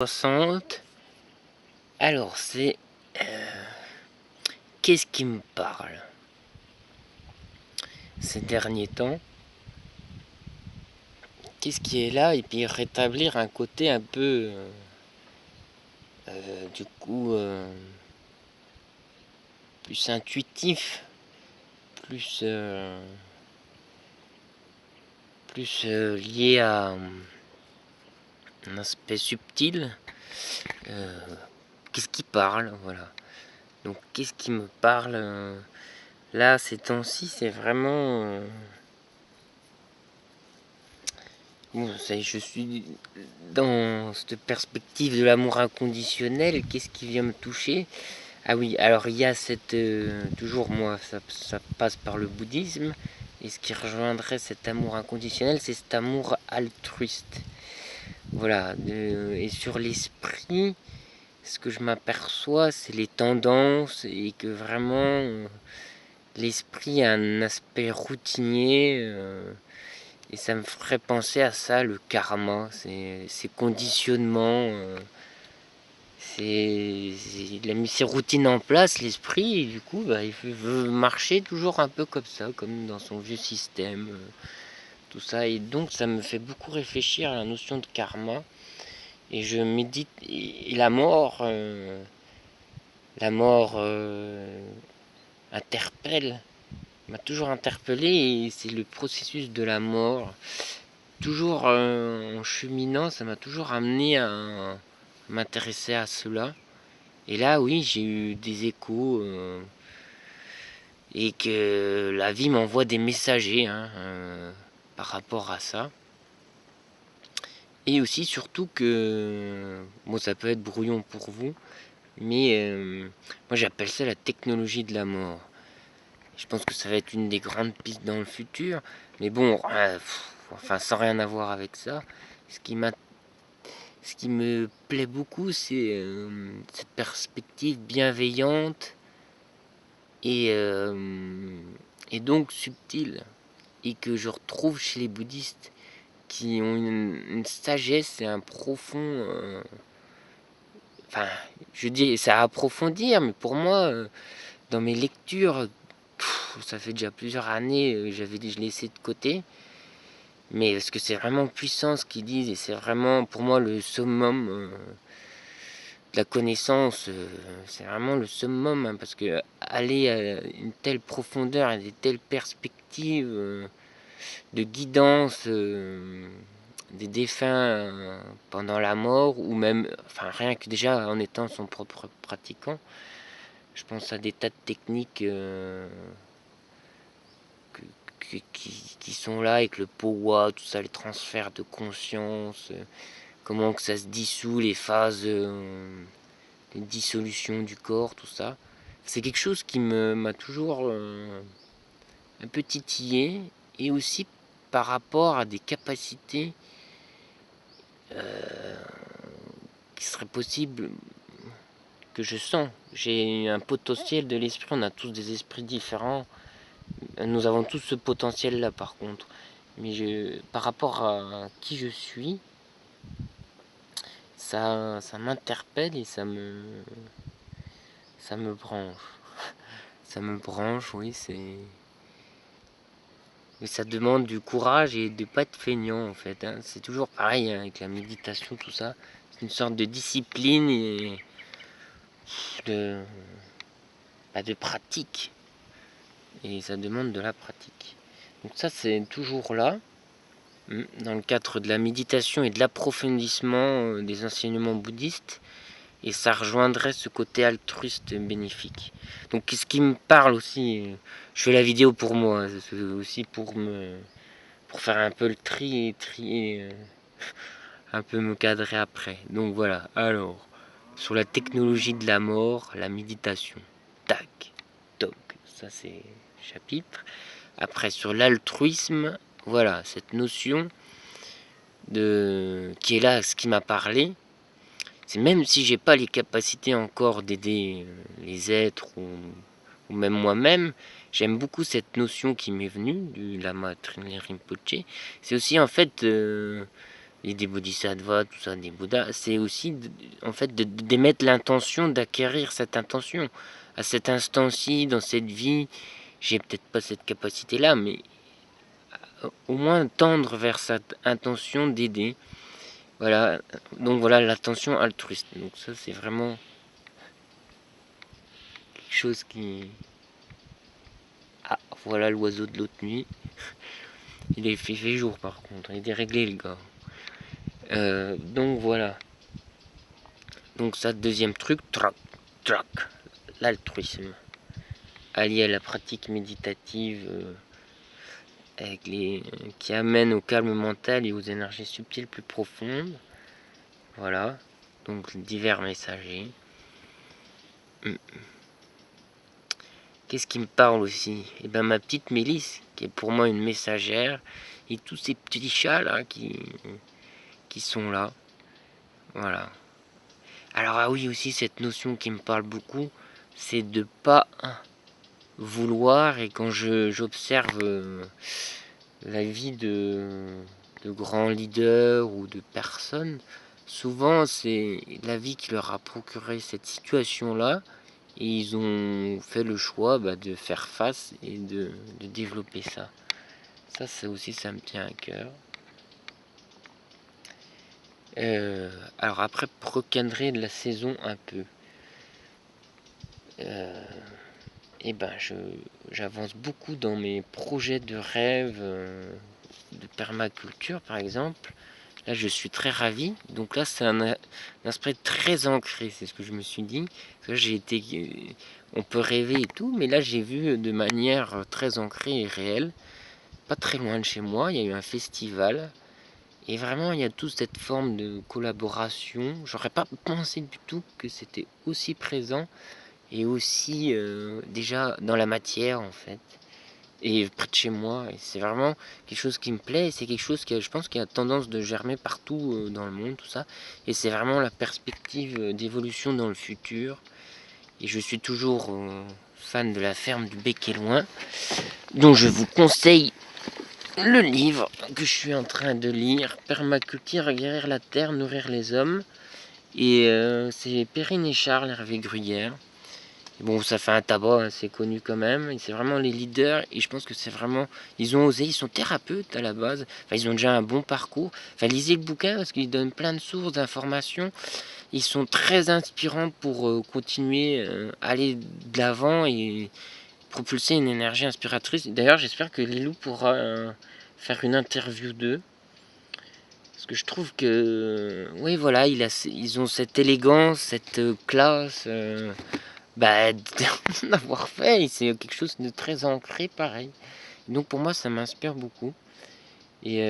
60. Alors c'est qu'est-ce qui me parle ces derniers temps, qu'est-ce qui est là, et puis rétablir un côté un peu du coup plus intuitif, plus lié à un aspect subtil. Qu'est-ce qui parle, voilà. Donc qu'est-ce qui me parle là ces temps-ci, c'est vraiment bon, ça y est, je suis dans cette perspective de l'amour inconditionnel. Qu'est-ce qui vient me toucher? Ah oui, alors il y a cette toujours moi, ça passe par le bouddhisme, et ce qui rejoindrait cet amour inconditionnel, c'est cet amour altruiste. Voilà, et sur l'esprit, ce que je m'aperçois, c'est les tendances, et que vraiment l'esprit a un aspect routinier. Et ça me ferait penser à ça, le karma, ces conditionnements. Il a mis ses routines en place, l'esprit, et du coup, bah, il veut marcher toujours un peu comme ça, comme dans son vieux système, tout ça. Et donc, ça me fait beaucoup réfléchir à la notion de karma. Et je médite. Et la mort interpelle, m'a toujours interpellé, et c'est le processus de la mort. Toujours en cheminant, ça m'a toujours amené à m'intéresser à cela. Et là, oui, j'ai eu des échos et que la vie m'envoie des messagers par rapport à ça. Et aussi, surtout que, bon, ça peut être brouillon pour vous, mais moi j'appelle ça la technologie de la mort. Je pense que ça va être une des grandes pistes dans le futur, mais bon, enfin, sans rien avoir avec ça, ce qui m'a ce qui me plaît beaucoup, c'est cette perspective bienveillante et, donc subtile, et que je retrouve chez les bouddhistes qui ont une sagesse et un profond... enfin, je dis, ça à approfondir, mais pour moi, dans mes lectures, ça fait déjà plusieurs années que je l'ai laissé de côté. Mais parce que c'est vraiment puissant ce qu'ils disent, et c'est vraiment pour moi le summum la connaissance, c'est vraiment le summum, parce que aller à une telle profondeur et des telles perspectives de guidance des défunts pendant la mort, ou même, enfin rien que déjà en étant son propre pratiquant, je pense à des tas de techniques qui sont là, avec le powa, tout ça, les transferts de conscience, comment que ça se dissout, les phases de dissolution du corps, tout ça. C'est quelque chose qui m'a toujours un peu titillé, et aussi par rapport à des capacités qui seraient possibles, que je sens. J'ai un potentiel de l'esprit, on a tous des esprits différents, nous avons tous ce potentiel là par contre. Mais par rapport à qui je suis, ça m'interpelle, et ça me branche. Ça me branche, oui, c'est... Mais ça demande du courage et de pas être feignant en fait. C'est toujours pareil avec la méditation, tout ça. C'est une sorte de discipline et de, de pratique. Et ça demande de la pratique. Donc ça, c'est toujours là, dans le cadre de la méditation et de l'approfondissement des enseignements bouddhistes. Et ça rejoindrait ce côté altruiste bénéfique. Donc ce qui me parle aussi, je fais la vidéo pour moi, c'est aussi pour faire un peu le tri et trier, un peu me cadrer après. Donc voilà, alors, sur la technologie de la mort, la méditation. Tac, toc, ça c'est chapitre. Après, sur l'altruisme, voilà, cette notion qui est là, ce qui m'a parlé, c'est même si j'ai pas les capacités encore d'aider les êtres, ou même moi-même, j'aime beaucoup cette notion qui m'est venue du Lama Trinley Rinpoche. C'est aussi en fait et des bodhisattvas, tout ça, des bouddhas, c'est aussi en fait d'émettre l'intention, d'acquérir cette intention. À cet instant-ci, dans cette vie, j'ai peut-être pas cette capacité-là, mais au moins tendre vers cette intention d'aider. Voilà, donc voilà l'attention altruiste. Donc ça c'est vraiment quelque chose qui... Ah, voilà l'oiseau de l'autre nuit. Il fait jour par contre, il est déréglé le gars. Donc voilà. Donc ça, deuxième truc, trac, l'altruisme. Allié à la pratique méditative qui amène au calme mental et aux énergies subtiles plus profondes. Voilà. Donc divers messagers. Qu'est-ce qui me parle aussi? Eh ben ma petite Mélisse, qui est pour moi une messagère, et tous ces petits chats là qui sont là. Voilà. Alors ah oui aussi cette notion qui me parle beaucoup, c'est de pas vouloir, et quand j'observe la vie de grands leaders ou de personnes, souvent c'est la vie qui leur a procuré cette situation-là, et ils ont fait le choix de faire face et de développer ça. Ça aussi, ça me tient à cœur. Alors après, pour recadrer de la saison un peu, et ben j'avance beaucoup dans mes projets de rêve de permaculture par exemple. Là je suis très ravi, donc là c'est un aspect très ancré, c'est ce que je me suis dit. J'ai été, on peut rêver et tout, mais là j'ai vu de manière très ancrée et réelle, pas très loin de chez moi, il y a eu un festival. Et vraiment, il y a toute cette forme de collaboration. J'aurais pas pensé du tout que c'était aussi présent et aussi déjà dans la matière en fait. Et près de chez moi. Et c'est vraiment quelque chose qui me plaît. Et c'est quelque chose qui, je pense, qui a tendance de germer partout dans le monde, tout ça. Et c'est vraiment la perspective d'évolution dans le futur. Et je suis toujours fan de la ferme du Bec et Loin, dont je vous conseille le livre que je suis en train de lire, Permaculture, guérir la terre, nourrir les hommes. Et c'est Perrine et Charles Hervé Gruyère. Et bon, ça fait un tabac, hein, c'est connu quand même. Et c'est vraiment les leaders. Et je pense que c'est vraiment... Ils ont osé, ils sont thérapeutes à la base. Enfin, ils ont déjà un bon parcours. Enfin, lisez le bouquin parce qu'ils donnent plein de sources d'informations. Ils sont très inspirants pour continuer à aller de l'avant et propulser une énergie inspiratrice. D'ailleurs, j'espère que Lilou pourra faire une interview d'eux. Parce que je trouve que, oui, voilà, ils ont cette élégance, cette classe d'avoir fait. Et c'est quelque chose de très ancré, pareil. Donc pour moi, ça m'inspire beaucoup. Et